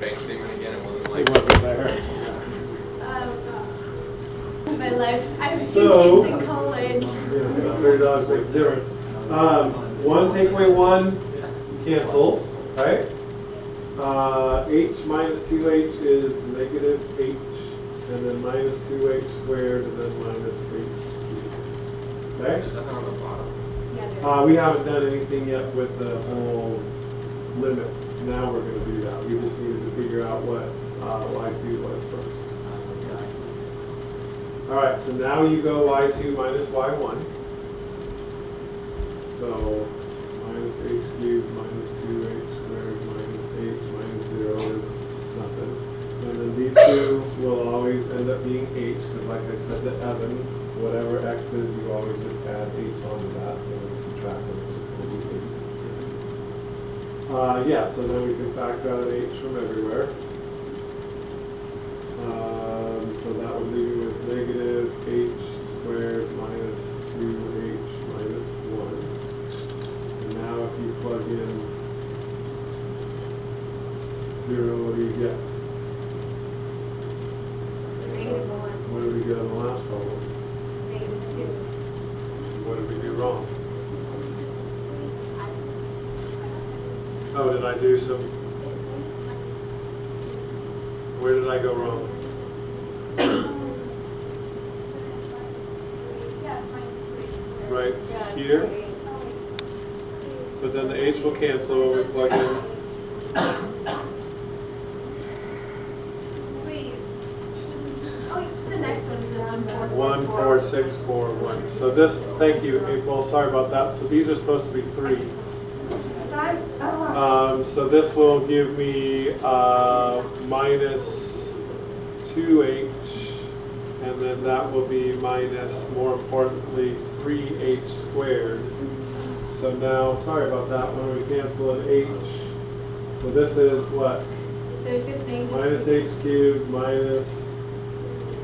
bank statement again? It wasn't like... It wasn't there. My life. I have So, two kids in college. Yeah, $30 makes a difference. One takeaway one cancels, right? H minus 2h is negative h, and then minus 2h squared, and then minus h cubed. Okay? There's nothing on the bottom. Yeah, We haven't done anything yet with the whole limit. Now we're going to do that. We just needed to figure out what y2 was first. All right, so now you go y2 minus y1. So minus h cubed minus 2h squared minus h minus 0 is nothing. And then these two will always end up being h, because like I said to Evan, whatever x is, you always just add h onto that. So when you subtract them, it's just going to be h. Yeah, so then we can factor out an h from everywhere. So that would leave you with negative h squared minus 2h minus 1. And now if you plug in 0, what do you get? Negative 1. What did we get on the last problem? Negative 2. What did we do wrong? Oh, did I do some? Where did I go wrong? Right here. But then the h will cancel when we plug in. Wait. Oh, the next one is a 1, 4, 1, 4, 6, 4, 1. So this, thank you, April. Sorry about that. So these are supposed to be 3s. So this will give me minus 2h, and then that will be minus, more importantly, 3h squared. So now, sorry about that, when we cancel an h, so this is what? So it's just negative Minus h cubed minus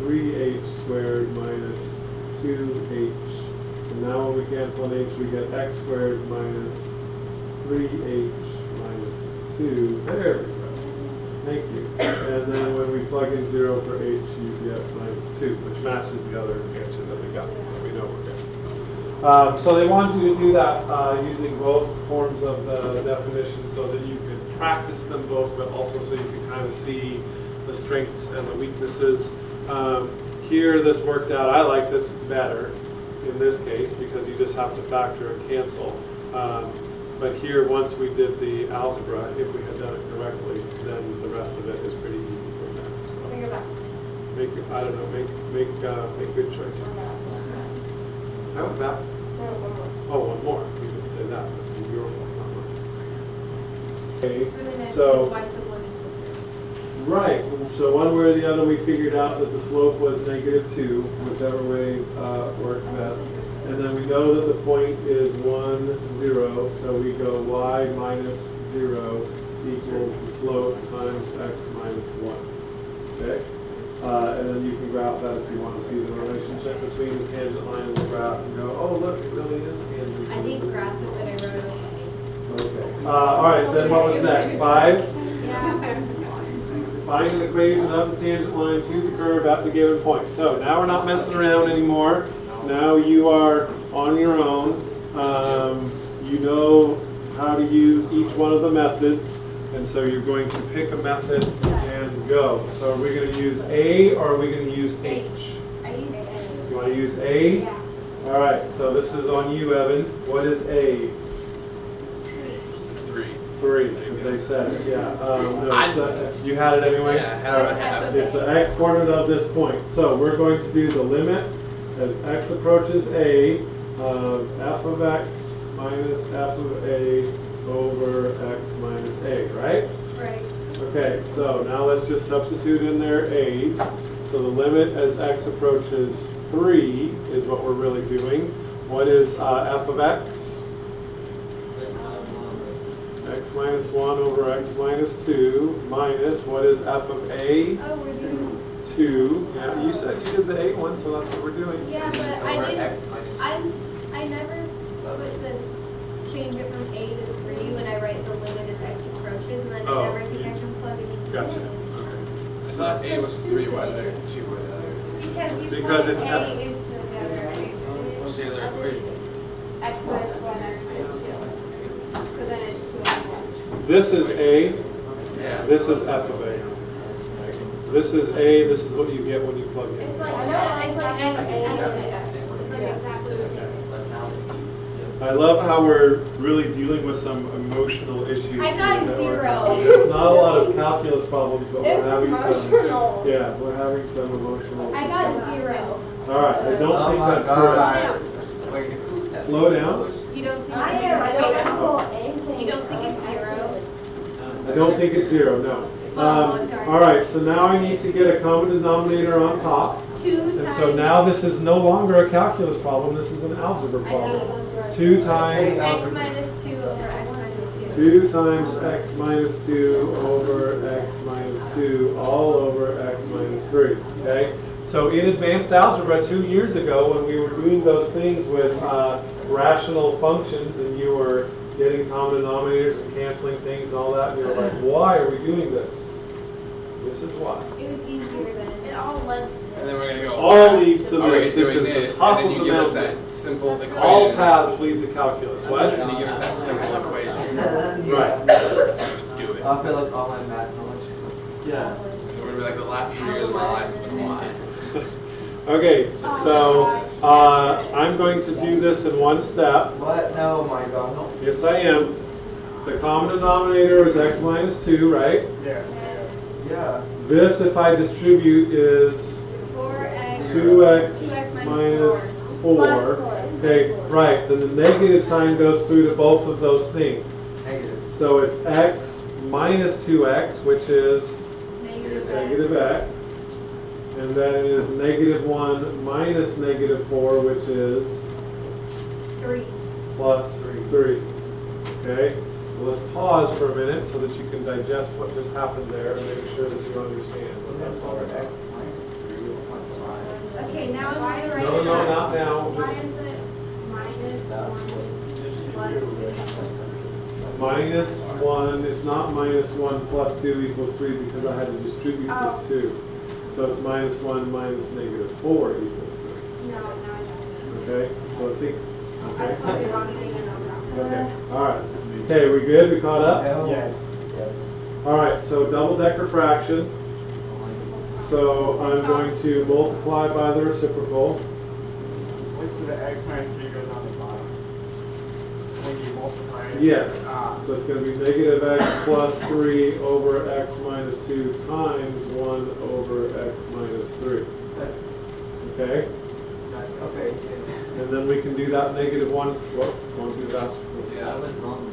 3h squared minus 2h. So now when we cancel an h, we get x squared minus 3h minus 2. There we go. Thank you. And then when we plug in 0 for h, you get minus 2, which matches the other answer that we got. So we know we're good. So they want you to do that using both forms of the definition so that you can practice them both, but also so you can kind of see the strengths and the weaknesses. Here this worked out. I like this better in this case because you just have to factor and cancel. But here, once we did the algebra, if we had done it correctly, then the rest of it is pretty easy from there. So Think of that. make I don't know, make good choices. I went back. Oh, one more. You didn't say that. That's your fault, not mine. Okay. It's really nice So because y sub 1 equals 0. right. So one way or the other, we figured out that the slope was -2, whichever way worked best. And then we know that the point is 1, 0, so we go y minus 0 equals the slope times x minus 1. Okay? And then you can graph that if you want to see the relationship between the tangent line and the graph and go, oh, look, it really is tangent. I didn't graph it, but I wrote it okay. Okay. All right, then what was next? 5? Yeah. Find an equation of the tangent line to the curve at the given point. So now we're not messing around anymore. Now you are on your own. You know how to use each one of the methods, and so you're going to pick a method and go. So are we going to use A or are we going to use H? I used A. You want to use A? Yeah. All right, so this is on you, Evan. What is A? 3, because they said it, yeah. No, you had it anyway? Yeah, It's the x coordinate of this point. So we're going to do the limit as x approaches a of f of x minus f of a over x minus a, right? Right. Okay, so now let's just substitute in there a's. So the limit as x approaches 3 is what we're really doing. What is f of x? X minus 1 over x minus 2 minus, what is f of a? Oh, we're doing. 2. Yeah, you said you did the a one, so that's what we're doing. Yeah, but Over I didn't. x minus I never put change it from a to 3 when I write the limit as x approaches, and then I never think I can plugging in. Gotcha. I thought A was 3, why is there 2 with Because you Because plug it's A F. into the other. Singular equation. X minus 1, X minus 2. So then it's 2x. This is A, Yeah. this is F of A. This is A, this is what you get when you plug in. It's like X, X, X. It's like exactly the same. I love how we're really dealing with some emotional issues. I got here that 0. There's not a lot of calculus problems, but we're having some. emotional. Yeah, we're having some emotional. I got 0. All right, I don't think that's correct. Slow down. You don't think I it's am, I don't have a 0? whole A thing. You don't think it's 0? I don't think it's 0, no. All right, so now I need to get a common denominator on top. 2 times. And so now this is no longer a calculus problem, this is an algebra problem. 2 times X minus 2 over X minus 2. 2 times x minus 2 over x minus 2 all over x minus 3, okay? So in advanced algebra 2 years ago when we were doing those things with rational functions and you were getting common denominators and canceling things and all that, and you were like, why are we doing this? This is why. It was easier than it all led to And then we're going to go. All leads to Are we this. This doing is this? the top And of then the you give us mountain. that simple equation. All paths lead to calculus. What? And you give us that simple equation. Right. Do it. I feel like all my math knowledge. Yeah. So we're going to be like the last 2 years of my life has been why. Okay, so I'm going to do this in one step. What? No, my God. Yes, I am. The common denominator is x minus 2, right? Yeah. This, if I distribute, is 4x. 2x minus minus 4. Plus 4. Okay, right. Then the negative sign goes through to both of those things. Negative. So it's x minus 2x, which is negative x. And then it is negative 1 minus negative 4, which is 3. plus 3. Okay? So let's pause for a minute so that you can digest what just happened there and make sure that you understand what that's all about. Okay, now I'm on the right No, track. not now. Why Just is it minus 1 plus 2? minus 1, it's not minus 1 plus 2 equals 3 because I had to distribute this 2. So it's minus 1 minus negative 4 equals 3. No, now I don't. Okay? So I think, I okay? put the wrong thing in the Okay, all right. Okay, we good? We caught up? Yes. Yes. All right, so double-decker fraction. So I'm going to multiply by the reciprocal. So the x minus 3 goes on the bottom. When you multiply it. Yes. Ah. So it's going to be negative x plus 3 over x minus 2 times 1 over x minus 3. Okay? Okay. And then we can do that negative 1. What? Want to do that? Yeah. went wrong.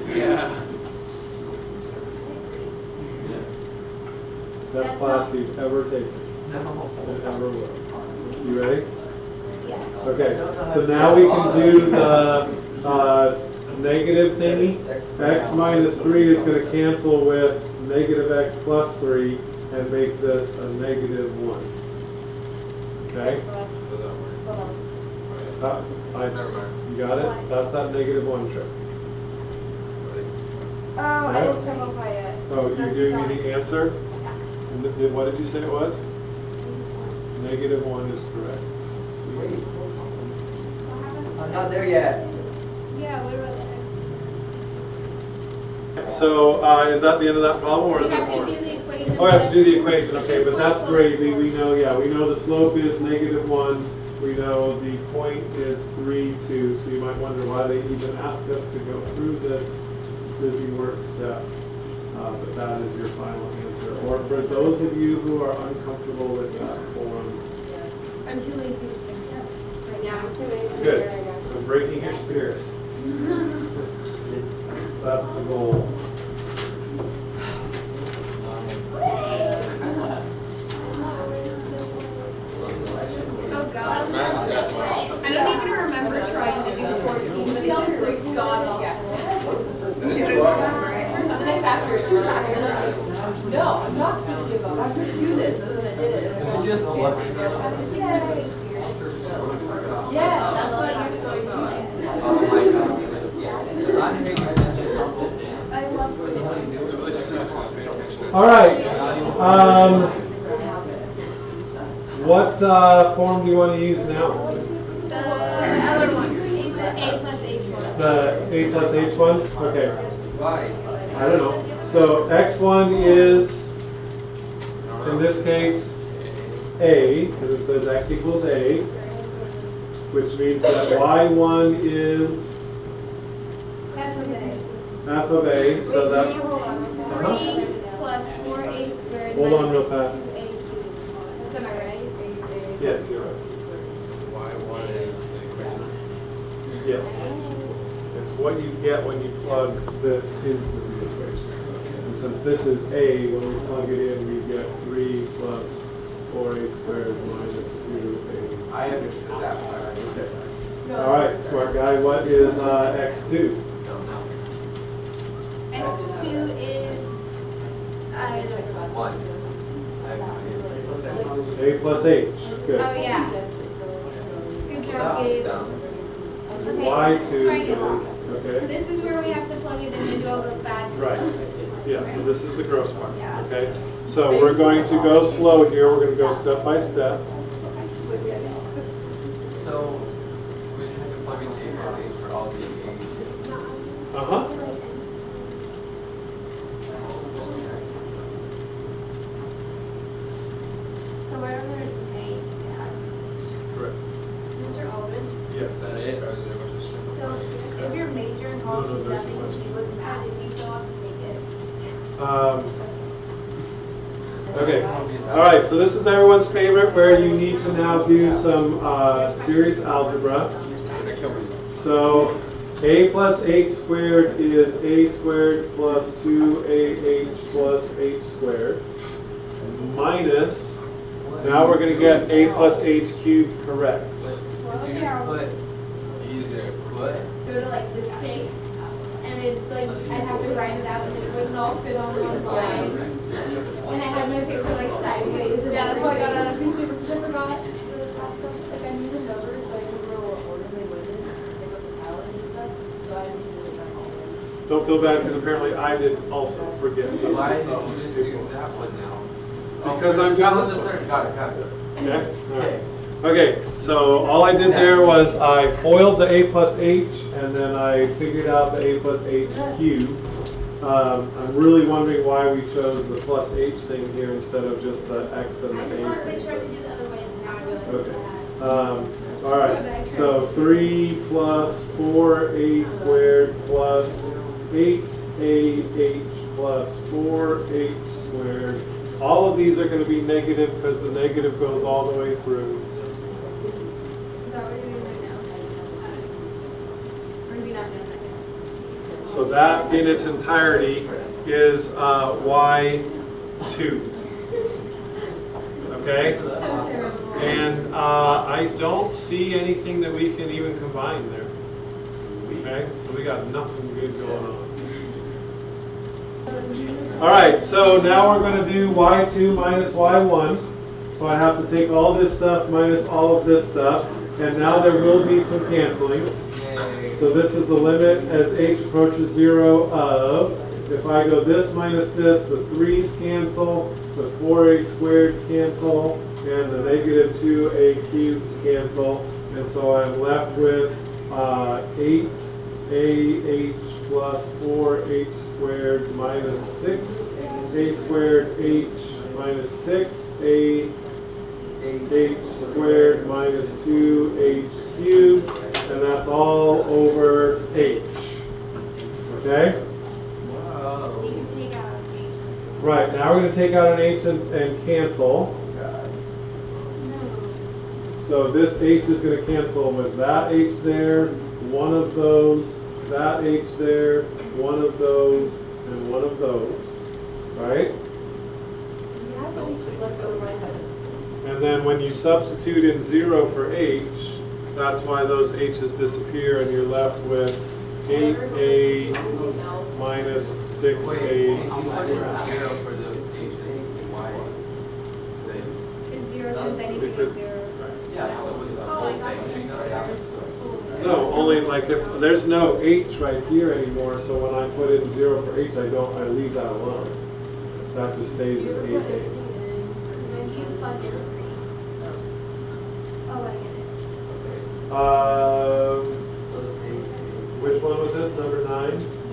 Yeah. Best class you've ever taken. No. And ever will. You ready? Yes. Okay, so now we can do the negative thingy. X minus 3 is going to cancel with negative x plus 3 and make this a negative 1. Okay? Never mind. You got it? That's that negative 1 trick. Oh, I didn't simplify it. Oh, you're giving me the answer? And what did you say it was? Negative 1 is correct. Wait. I'm not there yet. Yeah, what about the x? So is that the end of that problem or is We there have more? to do the equation. Oh, I have to do the equation, okay, Just but plus that's slope. gravy, we know, yeah, we know the slope is negative 1, we know the point is 3, 2, so you might wonder why they even asked us to go through this busy work step, but that is your final answer. Or for those of you who are uncomfortable with that form, I'm too lazy to take it. Right now, I'm too lazy to good, do it right so breaking your spirit, that's the goal. Oh, God. I don't even remember trying to do 14, but it just looks god awful. No, I'm not gonna give up. I'm gonna do this, and then I did it. It just looks. Yes. That's what you're supposed to do. Oh my God. I'm making I love All right. What form do you want to use now? The other one, the A plus H one. The A plus H one? Okay. Why? I don't know. So X1 is, in this case, A, because it says X equals A, which means that Y1 is That's what it is. f of A, so Wait, that's, hold on. 3 plus 4A squared hold on minus real fast. 2A cubed. Am I right? Yes, you're right. Y1 is the equation. Yes. It's what you get when you plug this into the equation. And since this is A, when we plug it in, we get 3 plus 4A squared minus 2A. I understood that part. Okay. All right, smart guy. What is X2? Don't know. X2 is, I don't know. 1. A plus H. Good. Oh, yeah. Good job, Gabe. Okay, Y2 try it. is, okay. This is where we have to plug it in and do all the bad stuff. Right. Yeah, so this is the gross one, okay? So we're going to go slow here. We're going to go step by step. So, we just have to plug in A plus H for all these things. Uh-huh. So wherever there's an A, yeah. Correct. Mr. Aldridge, Is Yes. that it, or is there a bunch of simple so ones? if your major in No, college no, is there's nothing a bunch. to do with math, if you still have to take it. Okay. All right, so this is everyone's favorite where you need to now do some series algebra. I'm gonna kill myself. So A plus H squared is A squared plus 2AH plus H squared minus, now we're going to get A plus H cubed correct. If you just put, either put, Go to like the 6, and it's like, I'd have to write it out and it wouldn't all fit on one line. And I had my paper like sideways. Yeah, that's why I got out of piece of paper, because I forgot the last couple, like I knew the numbers, but I didn't remember what order they went in, they got the palette and stuff, so I just did it by all. Don't feel bad because apparently I did also forget. why did you just do that one now? Because I'm That doing was this the one. third, got it. Okay, all right. Okay, so all I did there was I foiled the A plus H and then I figured out the A plus H cubed. I'm really wondering why we chose the plus H thing here instead of just the X and the I just wanted to make A. sure I could do the other way, and now I realize Okay. that. All right, so 3 plus 4A squared plus 8AH plus 4H squared. All of these are going to be negative because the negative goes all the way through. Is that what you're doing right now? Or maybe not doing that. So that in its entirety is Y2. Okay? So terrible. And I don't see anything that we can even combine there. Okay? So we got nothing good going on. All right, so now we're going to do Y2 minus Y1. So I have to take all this stuff minus all of this stuff. And now there will be some canceling. So this is the limit as h approaches 0 of, if I go this minus this, the 3's cancel, the 4a squareds cancel, and the negative 2a cubes cancel. And so I'm left with 8ah plus 4h squared minus 6a squared h minus 6a h squared minus 2h cubed, and that's all over h. Okay? You can take out a H. Right, now we're going to take out an h and cancel. So this h is going to cancel with that h there, one of those, that h there, one of those, and one of those. Right? Yeah, I thought he just left over my head. And then when you substitute in 0 for h, that's why those h's disappear and you're left with 8a minus 6a. Wait, I'm putting 0 for those H's and Y. Is 0 times anything Because- is 0. Yeah, so with the whole thing. No, only like if there's no h right here anymore, so when I put in 0 for h, I leave that alone. that just stays as 8A. Then you plug in 3. Oh, I get it. Which one was this, number 9?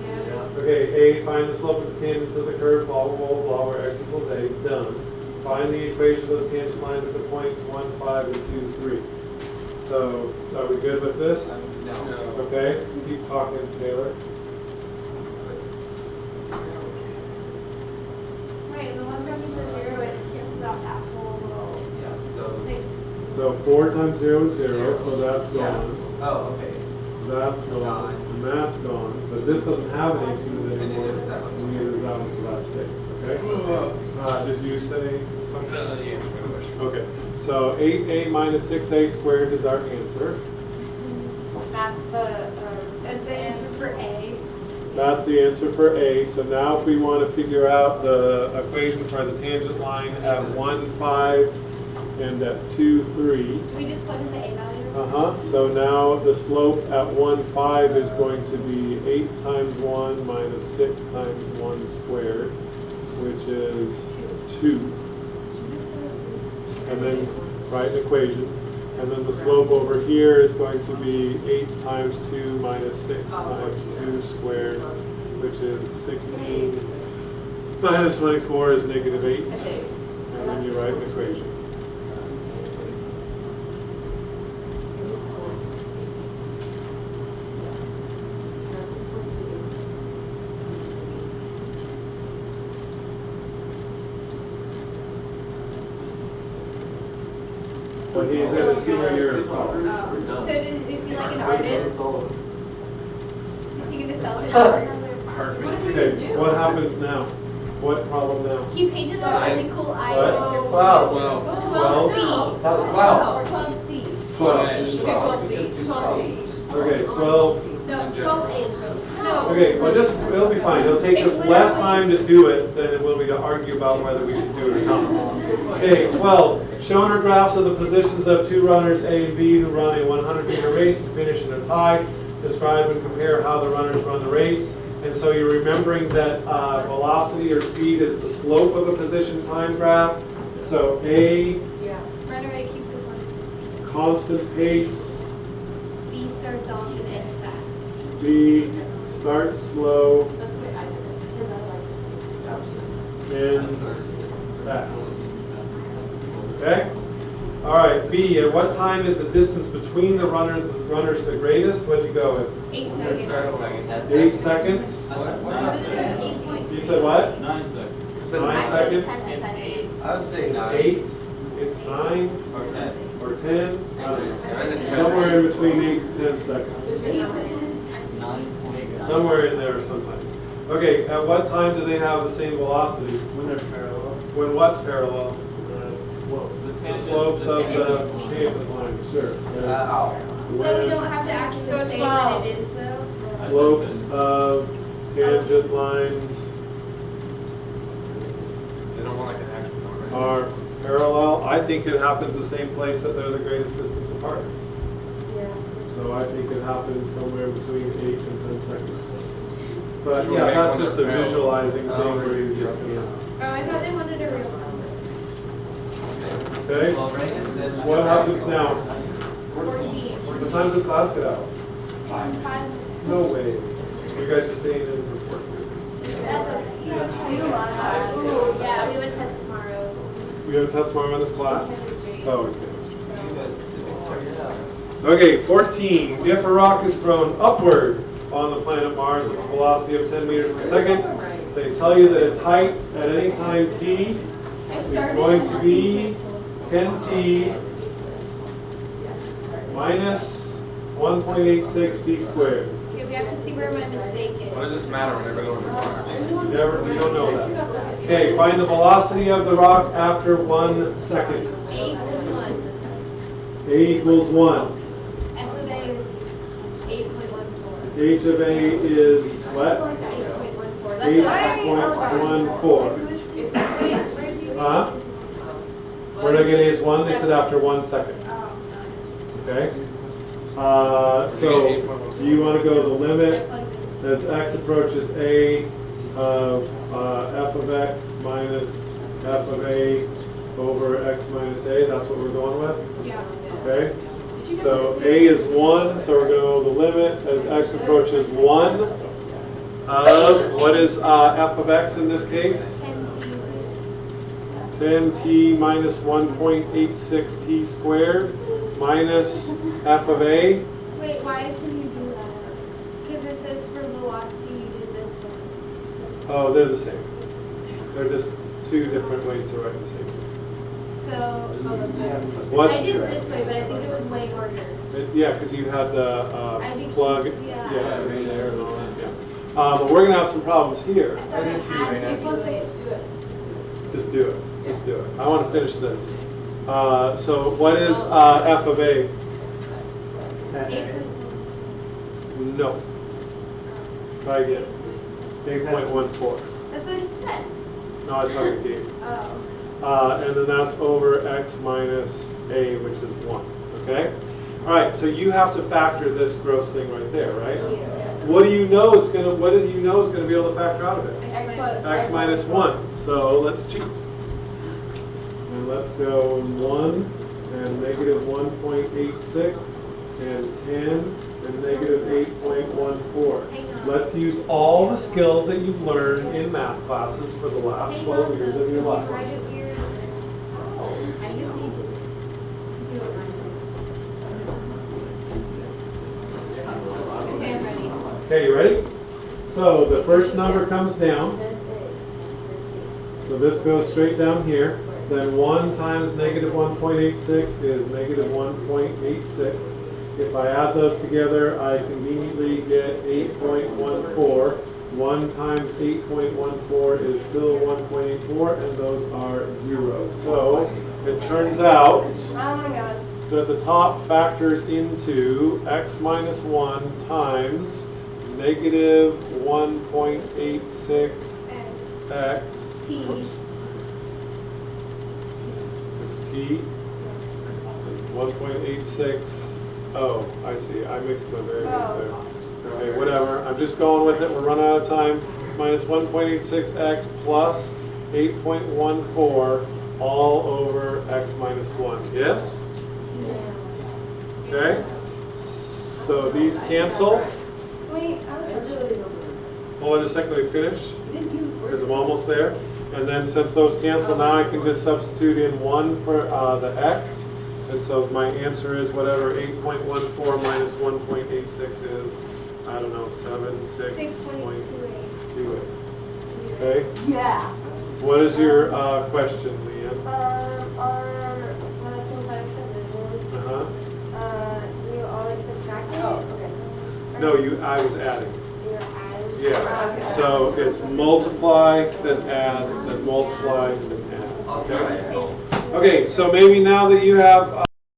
Yeah. Okay, A, find the slope of the tangent to the curve, blah, blah, blah, blah, where x equals A, done. Find the equation of the tangent lines at the points 1, 5, and 2, 3. So, are we good with this? No. Okay, keep talking, Taylor. Right, and the ones that says 0, it cancels out that whole little thing. So 4 times 0 is 0, so that's gone. Oh, okay. That's gone, and that's gone, but this doesn't have an A2 anymore, and neither does that one, so that stays, okay? Did you say something? Okay, so 8A minus 6A squared is our answer. That's the answer for A. That's the answer for A, so now if we want to figure out the equation for the tangent line at 1, 5, and at 2, 3. Do we just plug in the A value? So now the slope at 1, 5 is going to be 8 times 1 minus 6 times 1 squared, which is 2. And then write an equation. And then the slope over here is going to be 8 times 2 minus 6 times 2 squared, which is 16 minus 24 is negative 8. And then you write an equation. Well, he's in his senior year as well. So is he like an artist? Is he going to sell his work? Okay, what happens now? What problem now? He painted a really cool eye. What? Mr. 12. 12C. That was 12. 12C. 12C. Okay, 12. No, 12A. No. Okay, well, it'll be fine. It'll take us less time to do it than it will be to argue about whether we should do it or not. Okay, 12. Shown are graphs of the positions of 2 runners, A and B, who run a 100-meter race and finish in a tie. Describe and compare how the runners run the race. And so you're remembering that velocity or speed is the slope of a position time graph. So A, Runner A keeps it constant. constant pace. B starts off and ends fast. B, starts slow, That's the way I did it, because I like it. ends fast. Okay? All right, B, at what time is the distance between the runners the greatest? What'd you go with? 8 seconds. 8 seconds? 8.8. You said what? 9 seconds. 9 seconds? 10 seconds. I would say It's 9. 8, it's 9, Or 10. or 10. Somewhere in between 8 and 10 seconds. Somewhere in there sometime. Okay, at what time do they have the same velocity? When they're parallel. When what's parallel? Slopes. The slopes of the tangent line, sure. Yeah. So we When don't have to actually So say 12. when it is though. slopes of tangent lines They don't want like an actual number. are parallel, I think it happens the same place that they're the greatest distance apart. Yeah. So I think it happens somewhere between 8 and 10 seconds. But yeah, that's just a visualizing thing where you just, Oh, I thought they wanted a real number. okay? What happens now? 14. What time does class get out? 5. No way. You guys are staying in for 14. That's okay. We love that. Ooh, yeah, we have a test tomorrow. We have a test tomorrow in this class? In chemistry. Oh, okay. Okay, 14. If a rock is thrown upward on the planet Mars with a velocity of 10 meters per second, they tell you that its height at any time t I is started. going to be 10t minus 1.86 t squared. Okay, we have to see where my mistake is. What does this matter when they're going to the You don't know that. Okay, find the velocity of the rock after 1 second. A equals 1. A equals 1. F of A is 8.14. H of A is what? 8.14. That's what I. 8.14. Wait, where's you? Huh? Where did I get A is 1? They said after 1 second. Okay? So you want to go the limit as x approaches A of f of x minus f of a over x minus a. That's what we're going with, Yeah. okay? So a is 1, so we're going to go the limit as x approaches 1 of, what is f of x in this case? 10t minus 1.86 t squared minus f of a. Wait, why can you do that? Because it says for velocity you did this one. Oh, they're the same. They're just two different ways to write the same thing. So What's, I did this way, but I think it was way harder. yeah, because you had the I think- plug, yeah. right there and all that, yeah. But we're going to have some problems here. I thought I had to do it. Just do it. Just do it. I want to finish this. So what is f of a? No. Try again. 8.14. That's what you said. No, I saw your gate. Oh. And then that's over x minus a, which is 1. Okay? All right, so you have to factor this gross thing right there, right? What do you know it's gonna? What do you know is gonna be able to factor out of it? X minus 1. So let's cheat. And let's go 1 and negative 1.86 and 10 and negative 8.14. Let's use all the skills that you've learned in math classes for the last 12 years of your life. I just need to do it right. Okay, I'm ready. Okay, you ready? So the first number comes down. So this goes straight down here. Then 1 times negative 1.86 is negative 1.86. If I add those together, I conveniently get 8.14. 1 times 8.14 is still 1.84, and those are 0. So it turns out Oh my god. that the top factors into x minus 1 times negative 1.86 x. T. Oops. It's t. 1.86. Oh, I see. I mixed my variables there. Okay, whatever. I'm just going with it. We're running out of time. Minus 1.86x plus 8.14 all over x minus 1. Yes? Okay. So these cancel. Wait, Hold on a second, let me finish, because I'm almost there. And then since those cancel, now I can just substitute in 1 for the x. And so my answer is whatever 8.14 minus 1.86 is, I don't know, 76.28. Okay? Yeah. What is your question, Leanne? when I still back division, Uh-huh. you always subtract it? okay. No, I was adding. You're adding? Yeah. So it's multiply, then add, then multiply, then add. Okay? Okay, so maybe now that you have